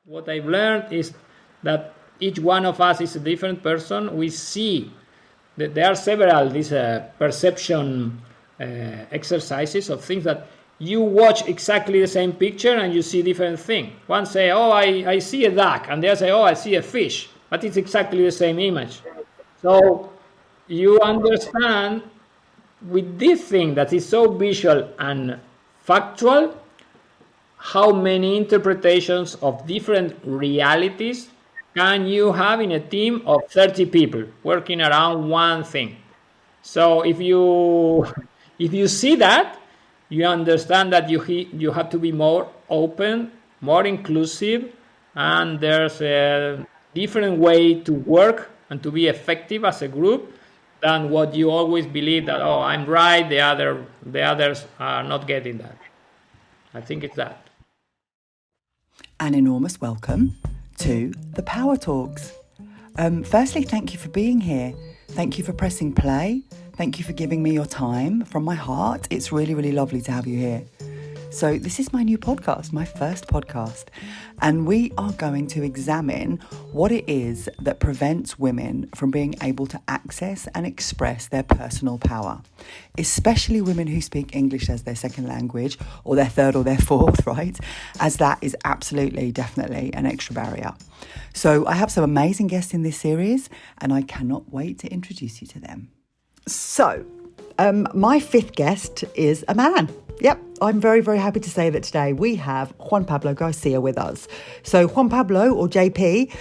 what I've learned is that each one of us is a different person. We see that there are several these perception exercises of things that you watch exactly the same picture and you see different thing. One say, oh, I see a duck, and the other say, oh, I see a fish, but it's exactly the same image. So you understand with this thing that is so visual and factual, how many interpretations of different realities can you have in a team of 30 people working around one thing. So if you see that, you understand that you have to be more open, more inclusive, and there's a different way to work and to be effective as a group than what you always believe that, oh, I'm right, the others are not getting that. I think it's that. An enormous welcome to the Power Talks. Firstly, thank you for being here. Thank you for pressing play. Thank you for giving me your time from my heart. It's really, really lovely to have you here. So this is my new podcast, my first podcast, and we are going to examine what it is that prevents women from being able to access and express their personal power, especially women who speak English as their second language or their third or their fourth, right? As that is absolutely, definitely an extra barrier. So I have some amazing guests in this series and I cannot wait to introduce you to them. So my fifth guest is a man. Yep, I'm very, very happy to say that today we have Juan Pablo Garcia with us. So Juan Pablo, or JP,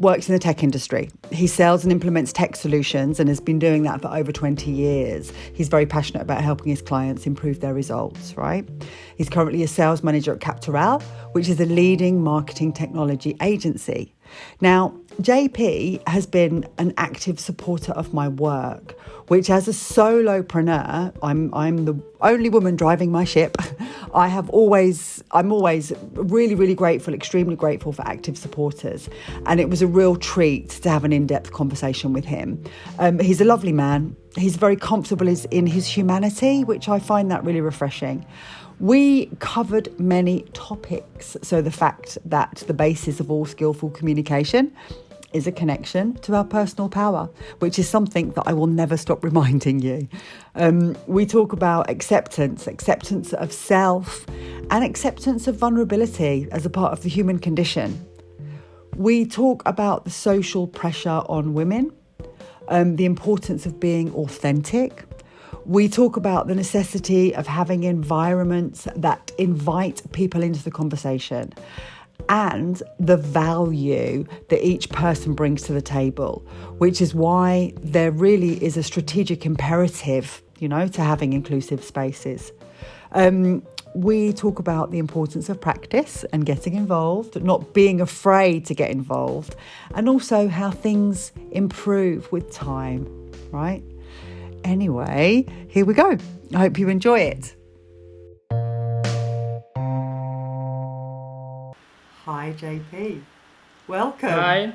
works in the tech industry. He sells and implements tech solutions and has been doing that for over 20 years. He's very passionate about helping his clients improve their results, right? He's currently a sales manager at Kapturall, which is a leading marketing technology agency. Now, JP has been an active supporter of my work, which as a solopreneur, I'm the only woman driving my ship. I'm always really, really grateful, extremely grateful for active supporters. And it was a real treat to have an in-depth conversation with him. He's a lovely man. He's very comfortable in his humanity, which I find that really refreshing. We covered many topics. So the fact that the basis of all skillful communication is a connection to our personal power, which is something that I will never stop reminding you. We talk about acceptance of self, and acceptance of vulnerability as a part of the human condition. We talk about the social pressure on women, the importance of being authentic. We talk about the necessity of having environments that invite people into the conversation and the value that each person brings to the table, which is why there really is a strategic imperative, to having inclusive spaces. We talk about the importance of practice and getting involved, not being afraid to get involved, and also how things improve with time, right? Anyway, here we go. I hope you enjoy it. Hi, JP. Welcome. Hi.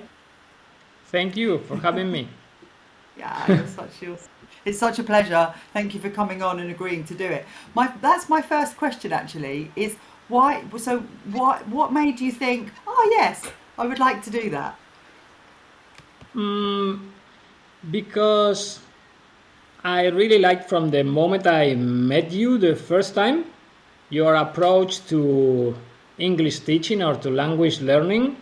Thank you for having me. Yeah, it's such a pleasure. Thank you for coming on and agreeing to do it. That's my first question, actually, is why? So what made you think, oh, yes, I would like to do that? Because I really liked from the moment I met you the first time, your approach to English teaching or to language learning,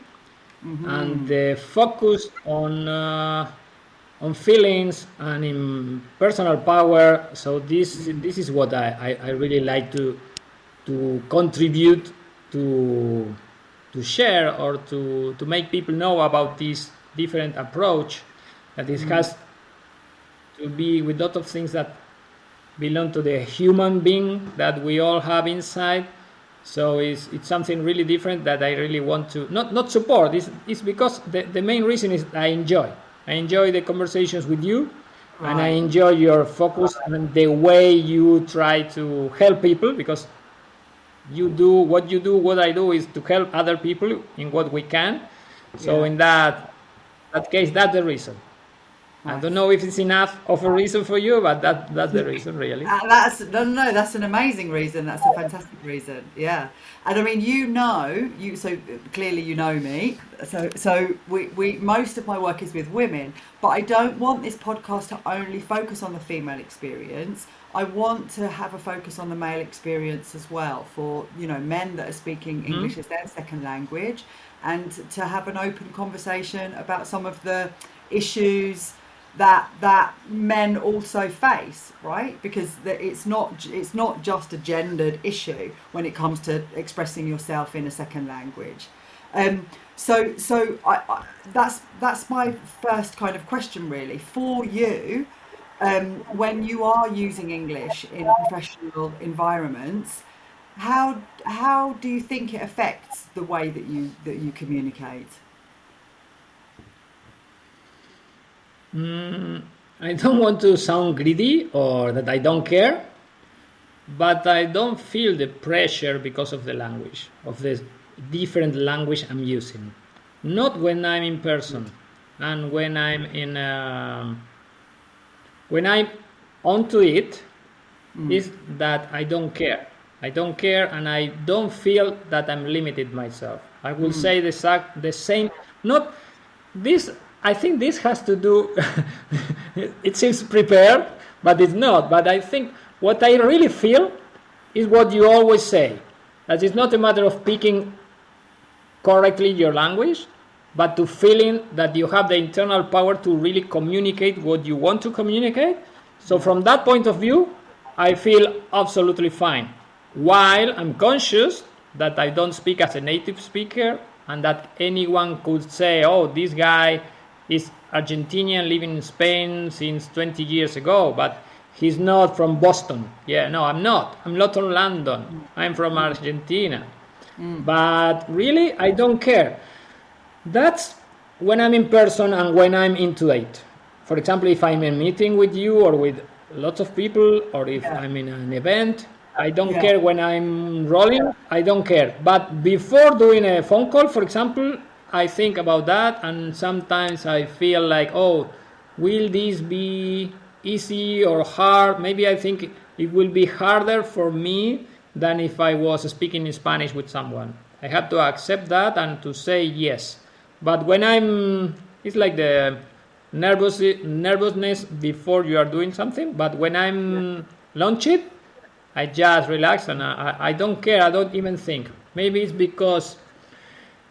and the focus on feelings and in personal power. So this is what I really like to contribute to share or to make people know about this different approach that it has to be with a lot of things that belong to the human being that we all have inside. So it's something really different that I really want to not support. It's because the main reason is I enjoy the conversations with you, right. And I enjoy your focus and the way you try to help people, because you do what I do is to help other people in what we can. So in that case, that's the reason. I don't know if it's enough of a reason for you, but that's the reason, really. That's no, that's an amazing reason. That's a fantastic reason. Yeah, and I mean, so clearly you know me. So we most of my work is with women, but I don't want this podcast to only focus on the female experience. I want to have a focus on the male experience as well, for men that are speaking English as their second language, and to have an open conversation about some of the issues that men also face, right? Because it's not just a gendered issue when it comes to expressing yourself in a second language. So that's my first kind of question, really, for you. When you are using English in professional environments, how do you think it affects the way that you communicate? I don't want to sound greedy or that I don't care, but I don't feel the pressure because of the language, of the different language I'm using. Not when I'm in person, and when I'm onto it, is that I don't care. I don't care, and I don't feel that I'm limited myself. I will say the same. Not this. I think this has to do. It seems prepared, but it's not. But I think what I really feel is what you always say. That it's not a matter of picking correctly your language, but to feeling that you have the internal power to really communicate what you want to communicate. So from that point of view, I feel absolutely fine. While I'm conscious that I don't speak as a native speaker, and that anyone could say, oh, this guy is Argentinian living in Spain since 20 years ago, but he's not from Boston. Yeah, no, I'm not. I'm not from London. I'm from Argentina. But really, I don't care. That's when I'm in person and when I'm into it. For example, if I'm in a meeting with you or with lots of people, or if I'm in an event, I don't care. When I'm rolling, I don't care. But before doing a phone call, for example, I think about that, and sometimes I feel like, oh, will this be easy or hard? Maybe I think it will be harder for me than if I was speaking in Spanish with someone. I have to accept that and to say yes. But when it's like the nervousness before you are doing something. But when I'm launching, I just relax and I don't care. I don't even think. Maybe it's because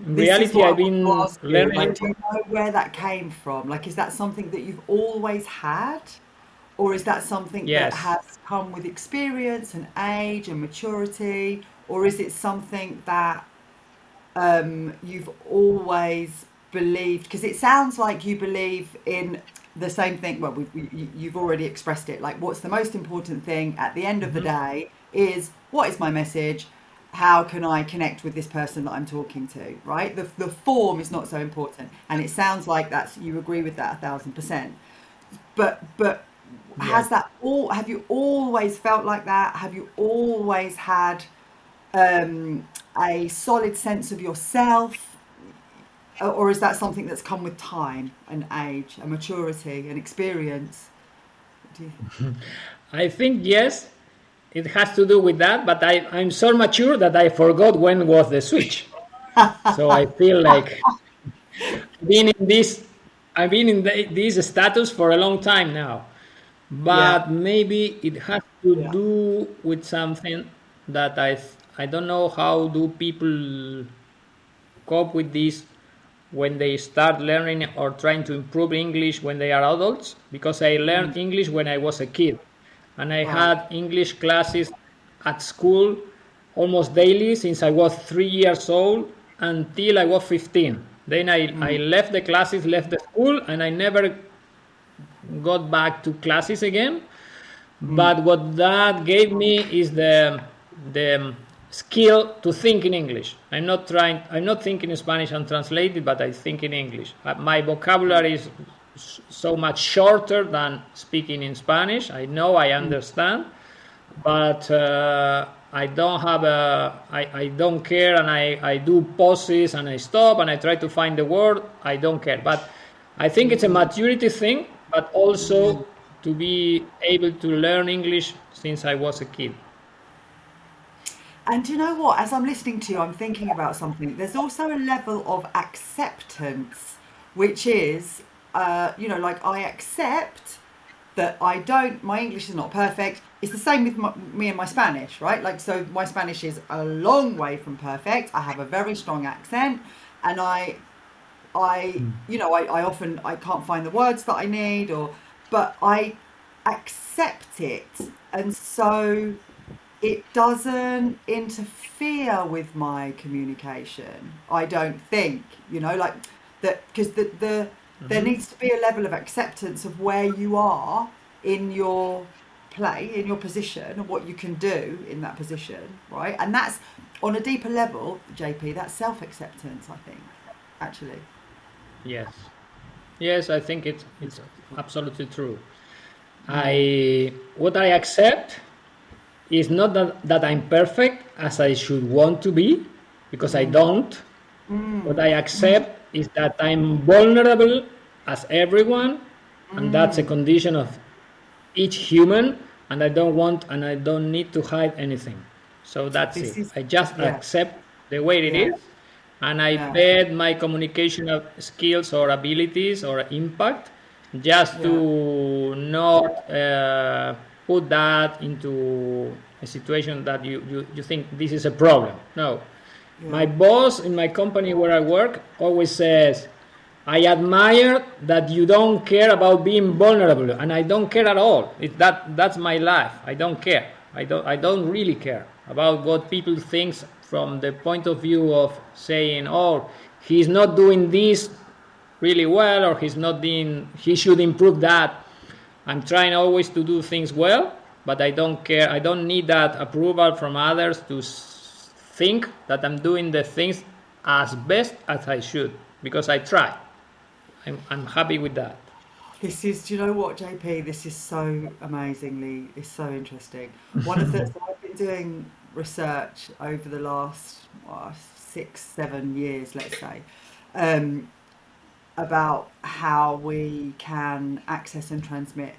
in reality, I've been learning. Like, do you know where that came from? Like, is that something that you've always had? Or is that something that Yes. has come with experience and age and maturity? Or is it something that you've always believed? Because it sounds like you believe in the same thing. Well, you've already expressed it. Like, what's the most important thing at the end of the day is, what is my message? How can I connect with this person that I'm talking to, right? The form is not so important. And it sounds like you agree with that 1,000%. But have you always felt like that? Have you always had a solid sense of yourself? Or is that something that's come with time and age and maturity and experience? What do you think? I think yes, it has to do with that, but I'm so mature that I forgot when was the switch. So I feel like I've been in this status for a long time now. But maybe it has to Yeah. do with something that I don't know how do people cope with this when they start learning or trying to improve English when they are adults, because I learned English when I was a kid, and I had English classes at school almost daily since I was 3 years old until I was 15. Then I left the classes, left the school, and I never got back to classes again. But what that gave me is the skill to think in English. I'm not thinking in Spanish and translate it, but I think in English. My vocabulary is so much shorter than speaking in Spanish. I know, I understand, but I don't have I don't care, and I do pauses and I stop and I try to find the word. I don't care, but I think it's a maturity thing. but also to be able to learn English since I was a kid. And do you know what? As I'm listening to you, I'm thinking about something. There's also a level of acceptance, which is, like I accept that my English is not perfect. It's the same with me and my Spanish, right? Like, so my Spanish is a long way from perfect. I have a very strong accent, and I often, I can't find the words that I need, but I accept it. And so it doesn't interfere with my communication. I don't think, like that, because there needs to be a level of acceptance of where you are in your in your position, and what you can do in that position, right? And that's on a deeper level, JP, that's self-acceptance, I think, actually. Yes. Yes, I think it's absolutely true. What I accept is not that I'm perfect as I should want to be, because I don't. What I accept is that I'm vulnerable as everyone, and that's a condition of each human, and I don't need to hide anything. So that's This it. is, I just yeah, accept the way it yeah, is, and I yeah, bet my communication skills or abilities or impact just yeah, to not put that into a situation that you think this is a problem. No. My yeah. boss in my company where I work always says, I admire that you don't care about being vulnerable, and I don't care at all. That's my life. I don't care. I don't really care about what people think from the point of view of saying, oh, he's not doing this really well, or he should improve that. I'm trying always to do things well, but I don't care. I don't need that approval from others to think that I'm doing the things as best as I should, because I try. I'm happy with that. Do you know what, JP? This is so it's so interesting. So I've been doing research over the last 6, 7 years, let's say, um, about how we can access and transmit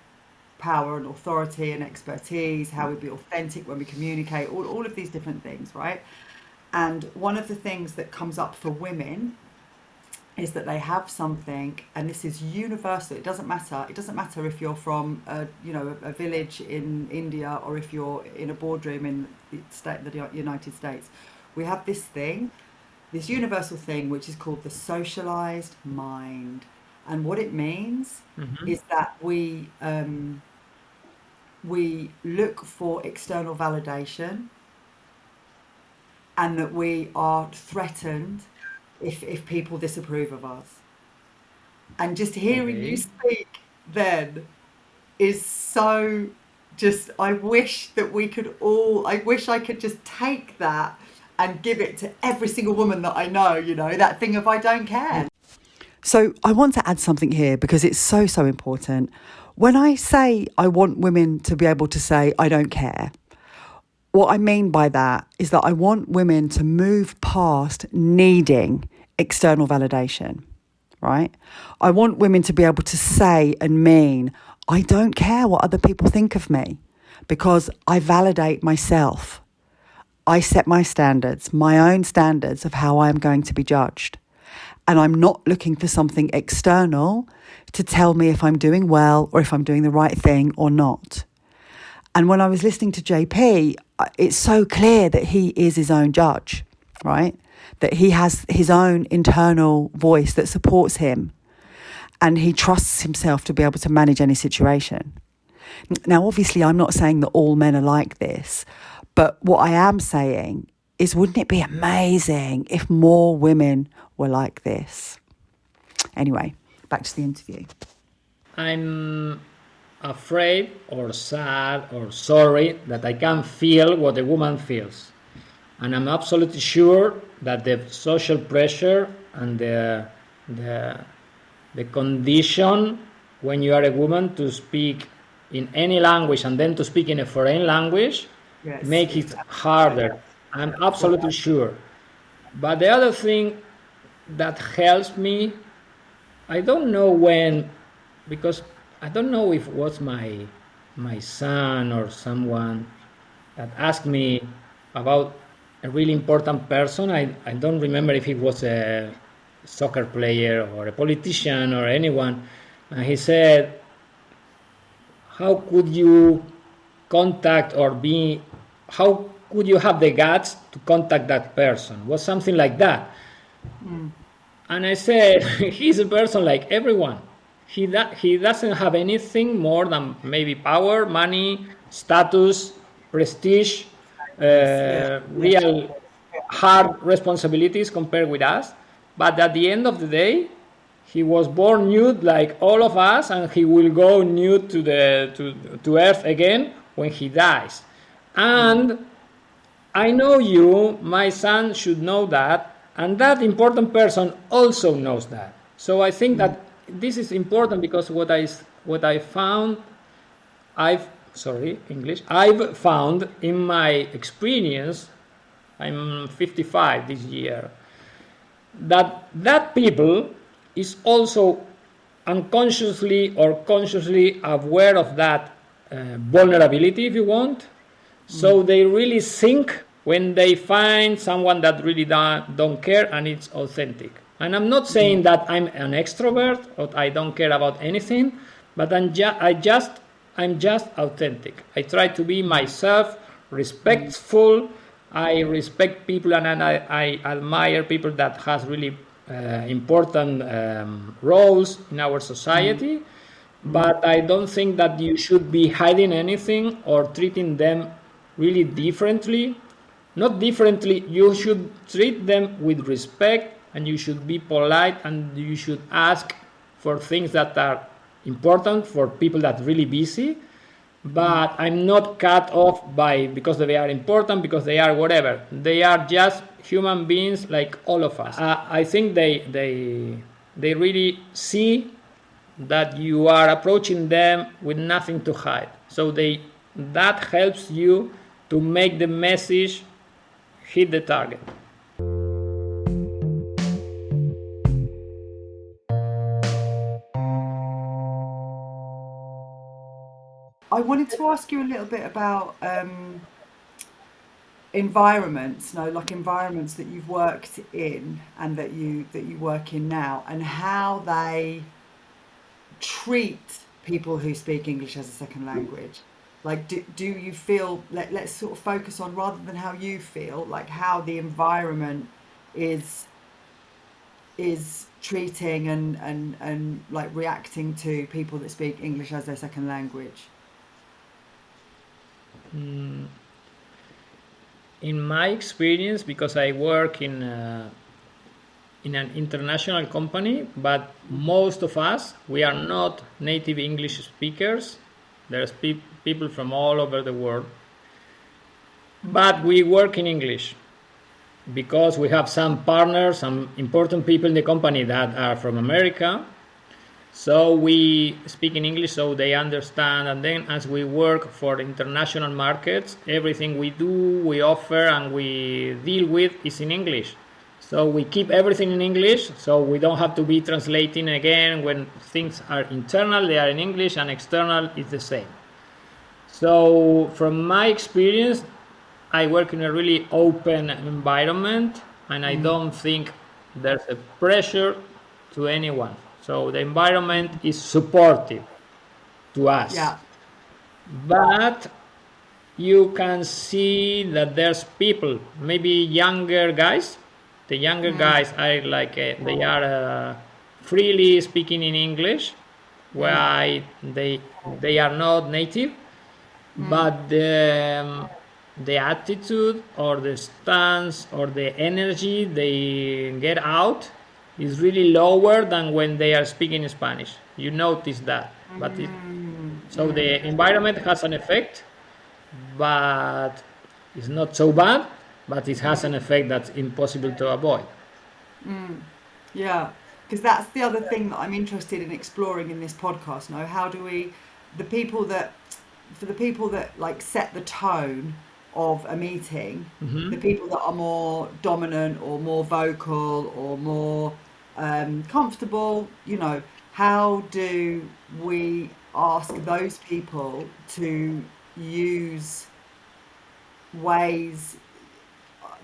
power and authority and expertise, how we be authentic when we communicate, all of these different things, right? And one of the things that comes up for women is that they have something, and this is universal. It doesn't matter if you're from a village in India, or if you're in a boardroom in the United States. We have this universal thing, which is called the socialized mind. And what it means is that we look for external validation, and that we are threatened if people disapprove of us. And just hearing you Okay. speak then is so just, I wish I could just take that and give it to every single woman that I know, that thing of I don't care. So I want to add something here, because it's so, so important. When I say I want women to be able to say, I don't care, what I mean by that is that I want women to move past needing external validation, right? I want women to be able to say and mean, I don't care what other people think of me, because I validate myself. I set my standards, my own standards of how I'm going to be judged. And I'm not looking for something external to tell me if I'm doing well or if I'm doing the right thing or not. And when I was listening to JP, it's so clear that he is his own judge, right? That he has his own internal voice that supports him, and he trusts himself to be able to manage any situation. Now, obviously, I'm not saying that all men are like this, but what I am saying is, wouldn't it be amazing if more women were like this? Anyway, back to the interview. I'm afraid or sad or sorry that I can't feel what a woman feels. And I'm absolutely sure that the social pressure and the condition when you are a woman to speak in any language and then to speak in a foreign language make it harder. I'm absolutely sure. But the other thing that helps me, I don't know when, because I don't know if it was my son or someone that asked me about a really important person. I don't remember if he was a soccer player or a politician or anyone. And he said, how could you contact or be, how could you have the guts to contact that person? Was something like that. And I said, he's a person like everyone. He doesn't have anything more than maybe power, money, status, prestige, real hard responsibilities compared with us. But at the end of the day, he was born nude like all of us, and he will go nude to earth again when he dies. And I know you, my son should know that, and that important person also knows that. So I think that this is important because what I found, I've found in my experience, I'm 55 this year, that people is also unconsciously or consciously aware of that vulnerability, if you want. So they really think when they find someone that really don't care and it's authentic. And I'm not saying that I'm an extrovert or I don't care about anything, but I'm just authentic. I try to be myself, respectful. I respect people, and I admire people that has really important roles in our society. But I don't think that you should be hiding anything or treating them really differently. Not differently, you should treat them with respect, and you should be polite, and you should ask for things that are important for people that are really busy. But I'm not cut off because they are important, because they are whatever. They are just human beings like all of us. I think they really see that you are approaching them with nothing to hide. So that helps you to make the message hit the target. I wanted to ask you a little bit about environments, like environments that you've worked in and that you work in now, and how they treat people who speak English as a second language. Like, do you feel, let's sort of focus on, rather than how you feel, like how the environment is treating and like reacting to people that speak English as their second language. In my experience, because I work in an international company, but most of us, we are not native English speakers. There's people from all over the world. But we work in English because we have some partners, some important people in the company that are from America. So we speak in English so they understand. And then as we work for international markets, everything we do, we offer, and we deal with is in English. So we keep everything in English, so we don't have to be translating again. When things are internal, they are in English, and external is the same. So from my experience, I work in a really open environment, and I don't think there's a pressure to anyone. So the environment is supportive to us. Yeah. But you can see that there's people, maybe younger guys. The younger guys are like they are freely speaking in English, where they are not native, but the attitude or the stance or the energy they get out is really lower than when they are speaking Spanish. You notice that, but so the environment has an effect, but it's not so bad. But it has an effect that's impossible to avoid. Yeah, because that's the other thing that I'm interested in exploring in this podcast. Now, how do we, for the people that like set the tone of a meeting, the people that are more dominant or more vocal or more comfortable, how do we ask those people to use ways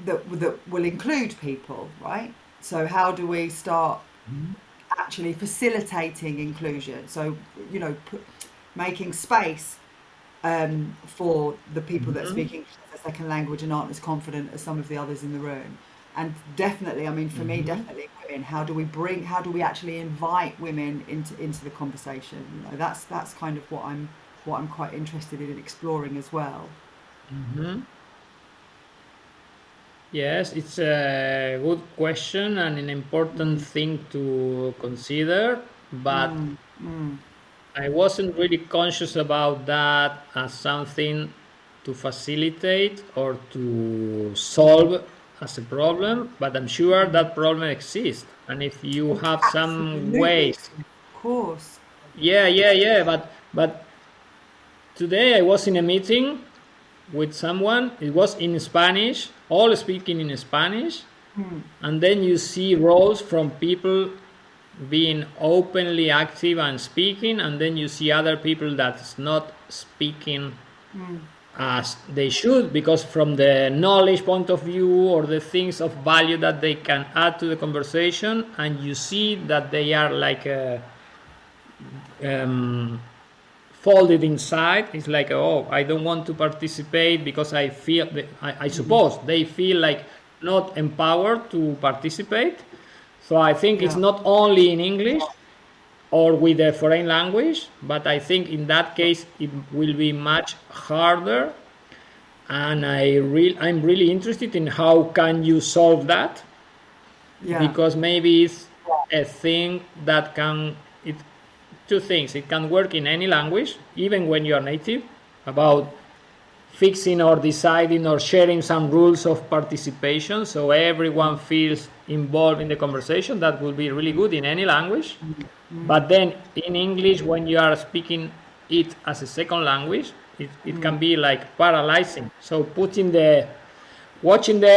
that will include people, right? So how do we start actually facilitating inclusion? So, making space for the people that speak English as a second language and aren't as confident as some of the others in the room. And definitely, I mean, for me, definitely women. How do we actually invite women into the conversation? That's kind of what I'm quite interested in exploring as well. Yes, it's a good question and an important thing to consider, but I wasn't really conscious about that as something to facilitate or to solve as a problem, but I'm sure that problem exists. And if you have some Absolutely, ways, of course. yeah, but today I was in a meeting with someone. It was in Spanish, all speaking in Spanish, and then you see roles from people being openly active and speaking, and then you see other people that's not speaking as they should, because from the knowledge point of view or the things of value that they can add to the conversation, and you see that they are like folded inside. It's like, oh, I don't want to participate because I feel I suppose they feel like not empowered to participate. So I think it's Yeah. not only in English or with a foreign language, but I think in that case it will be much harder. And I'm really interested in how can you solve that, Yeah. because maybe it's a thing that can it two things. It can work in any language, even when you're native, about fixing or deciding or sharing some rules of participation so everyone feels involved in the conversation. That would be really good in any language. But then in English, when you are speaking it as a second language, it can be like paralyzing. So watching the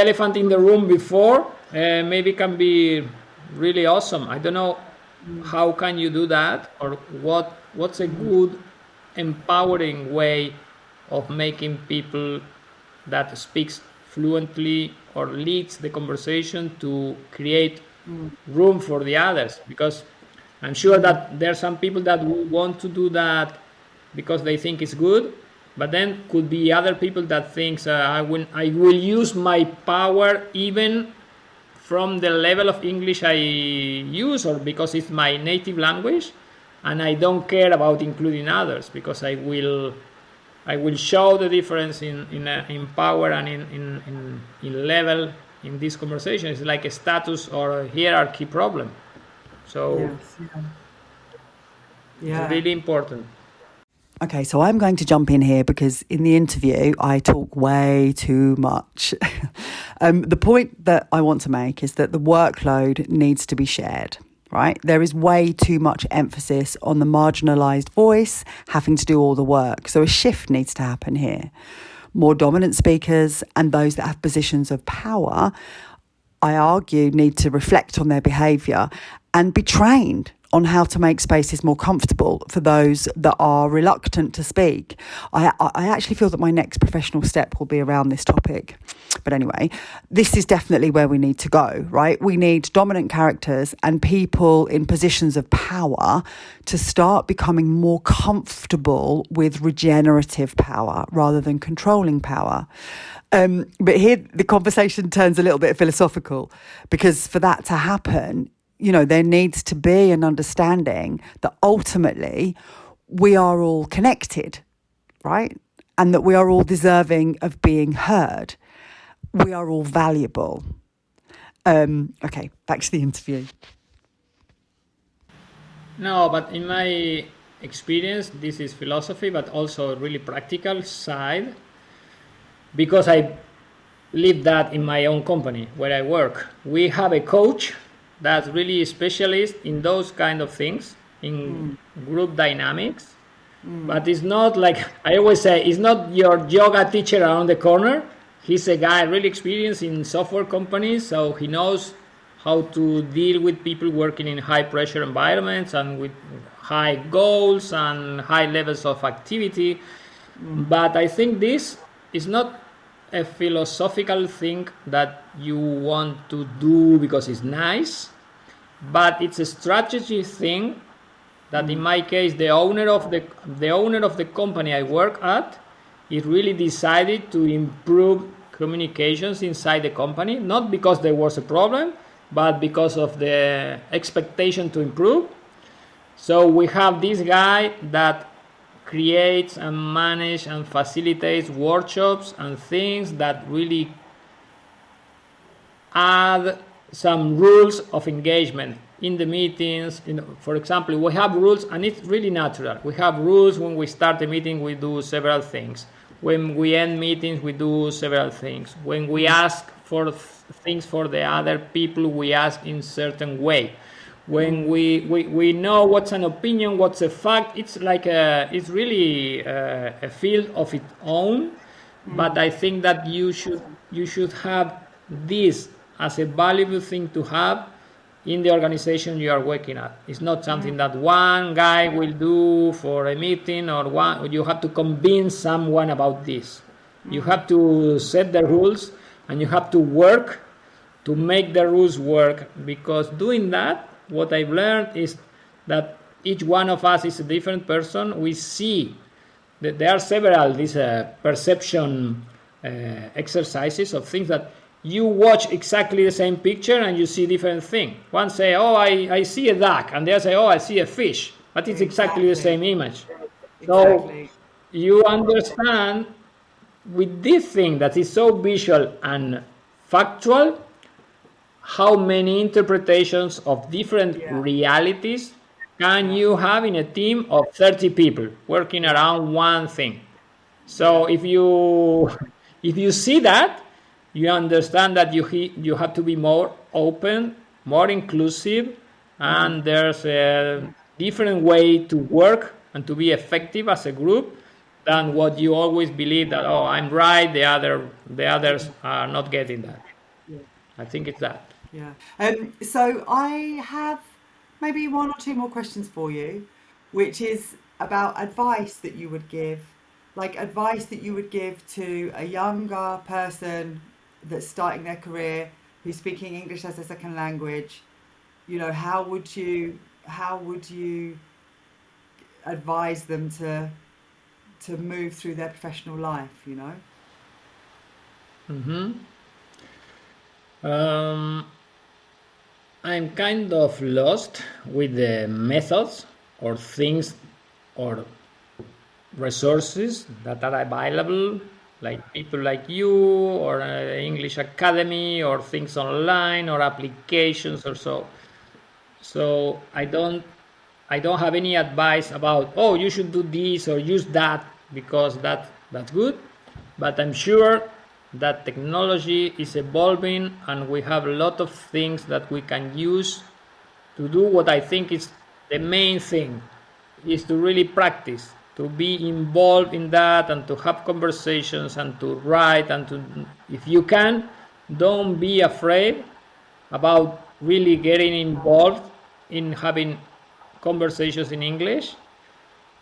elephant in the room before maybe can be really awesome. I don't know how can you do that, or what's a good empowering way of making people that speaks fluently or leads the conversation to create room for the others, because I'm sure that there are some people that will want to do that because they think it's good, but then could be other people that thinks I will use my power even from the level of English I use, or because it's my native language, and I don't care about including others because I will show the difference in power and in level in this conversation. It's like a status or a hierarchy problem. So Yes. Yeah. it's Yeah. really important. Okay, so I'm going to jump in here because in the interview I talk way too much. The point that I want to make is that the workload needs to be shared, right? There is way too much emphasis on the marginalised voice having to do all the work. So a shift needs to happen here. More dominant speakers and those that have positions of power, I argue, need to reflect on their behaviour and be trained on how to make spaces more comfortable for those that are reluctant to speak. I actually feel that my next professional step will be around this topic. But anyway, this is definitely where we need to go, right? We need dominant characters and people in positions of power to start becoming more comfortable with regenerative power rather than controlling power. But here the conversation turns a little bit philosophical, because for that to happen, there needs to be an understanding that ultimately we are all connected, right? And that we are all deserving of being heard. We are all valuable. Okay, back to the interview. No, but in my experience, this is philosophy, but also a really practical side, because I live that in my own company where I work. We have a coach that's really a specialist in those kind of things, in group dynamics. But it's not like, I always say, it's not your yoga teacher around the corner. He's a guy really experienced in software companies, so he knows how to deal with people working in high pressure environments and with high goals and high levels of activity. But I think this is not a philosophical thing that you want to do because it's nice, but it's a strategy thing that in my case the owner of the company I work at, it really decided to improve communications inside the company, not because there was a problem, but because of the expectation to improve. So we have this guy that creates and manages and facilitates workshops and things that really add some rules of engagement in the meetings. For example, we have rules, and it's really natural. We have rules. When we start a meeting, we do several things. When we end meetings, we do several things. When we ask for things for the other people, we ask in certain way. When we know what's an opinion, what's a fact, it's like it's really a field of its own. But I think that you should have this as a valuable thing to have in the organization you are working at. It's not something that one guy will do for a meeting, or you have to convince someone about this. You have to set the rules, and you have to work to make the rules work, because doing that, what I've learned is that each one of us is a different person. We see that there are several these perception exercises of things that you watch exactly the same picture and you see different thing. One say, oh, I see a duck, and the other say, oh, I see a fish, but it's exactly the same image. So you understand with this thing that is so visual and factual, how many interpretations of different realities can you have in a team of 30 people working around one thing. So if you see that, you understand that you have to be more open, more inclusive, and there's a different way to work and to be effective as a group than what you always believe that, oh, I'm right, the others are not getting that. I think it's that. Yeah. So I have maybe one or two more questions for you, which is about advice that you would give, like advice that you would give to a younger person that's starting their career, who's speaking English as a second language. You know, how would you advise them to move through their professional life, you know? I'm kind of lost with the methods or things or resources that are available, like people like you, or English Academy, or things online, or applications or so. So I don't have any advice about, oh, you should do this or use that, because that's good. But I'm sure that technology is evolving, and we have a lot of things that we can use to do what I think is the main thing, is to really practice, to be involved in that, and to have conversations, and to write, and to, if you can, don't be afraid about really getting involved in having conversations in English.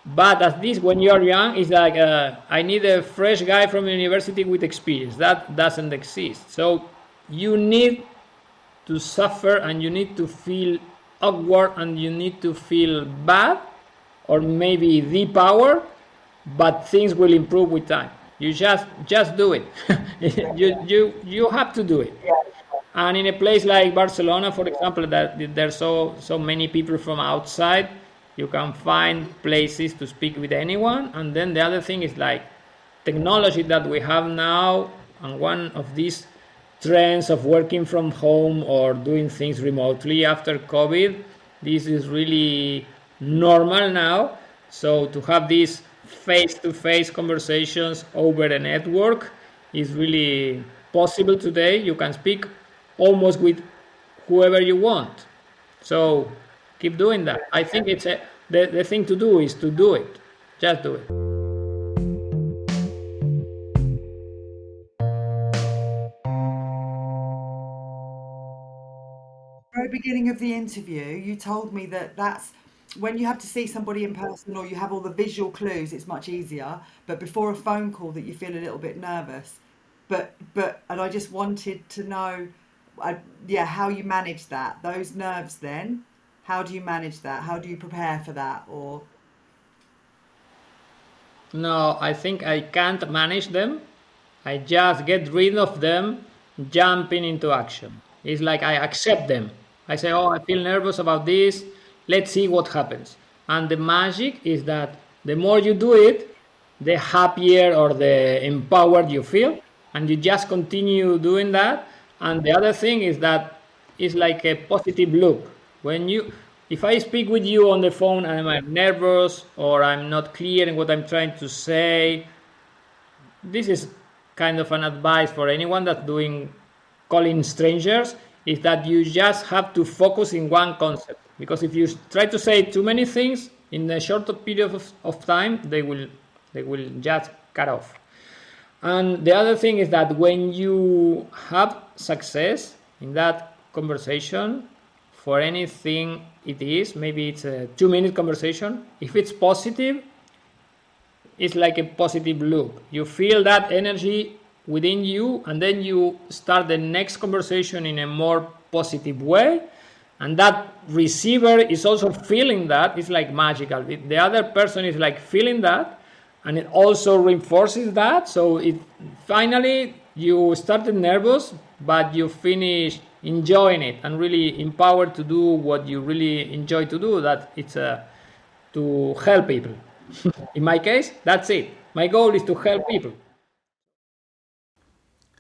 But at least when you're young, it's like, I need a fresh guy from university with experience. That doesn't exist. So you need to suffer, and you need to feel awkward, and you need to feel bad, or maybe the power, but things will improve with time. You just do it. you have to do it. And in a place like Barcelona, for example, that there's so many people from outside, you can find places to speak with anyone. And then the other thing is like technology that we have now, and one of these trends of working from home or doing things remotely after COVID, this is really normal now. So to have these face-to-face conversations over a network is really possible today. You can speak almost with whoever you want. So keep doing that. I think it's the thing to do is to do it. Just do it. beginning of the interview, you told me that that's when you have to see somebody in person or you have all the visual clues, it's much easier. But before a phone call, that you feel a little bit nervous. And I just wanted to know, yeah, how you manage that, those nerves. Then, how do you manage that? How do you prepare for that? Or No, I think I can't manage them. I just get rid of them, jumping into action. It's like I accept them. I say, oh, I feel nervous about this. Let's see what happens. And the magic is that the more you do it, the happier or the empowered you feel. And you just continue doing that. And the other thing is that it's like a positive loop. If I speak with you on the phone and I'm nervous or I'm not clear in what I'm trying to say, this is kind of an advice for anyone that's doing calling strangers, is that you just have to focus in one concept, because if you try to say too many things in a short period of time, they will just cut off. And the other thing is that when you have success in that conversation, for anything it is, maybe it's a 2-minute conversation, if it's positive, it's like a positive loop. You feel that energy within you, and then you start the next conversation in a more positive way. And that receiver is also feeling that. It's like magical. The other person is like feeling that, and it also reinforces that. So it finally, you started nervous, but you finish enjoying it and really empowered to do what you really enjoy to do. That it's to help people. In my case, that's it. My goal is to help people.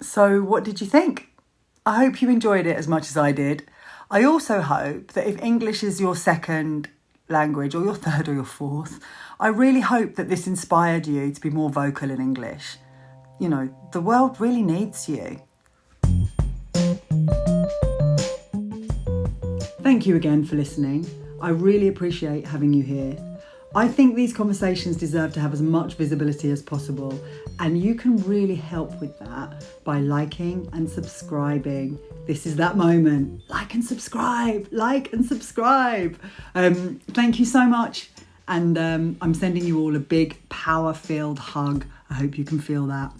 so, what did you think? I hope you enjoyed it as much as I did. I also hope that if English is your second language, or your third, or your fourth, I really hope that this inspired you to be more vocal in English. You know, the world really needs you. Thank you again for listening. I really appreciate having you here. I think these conversations deserve to have as much visibility as possible, and you can really help with that by liking and subscribing. This is that moment. Like and subscribe. Like and subscribe. Thank you so much. And I'm sending you all a big power-filled hug. I hope you can feel that.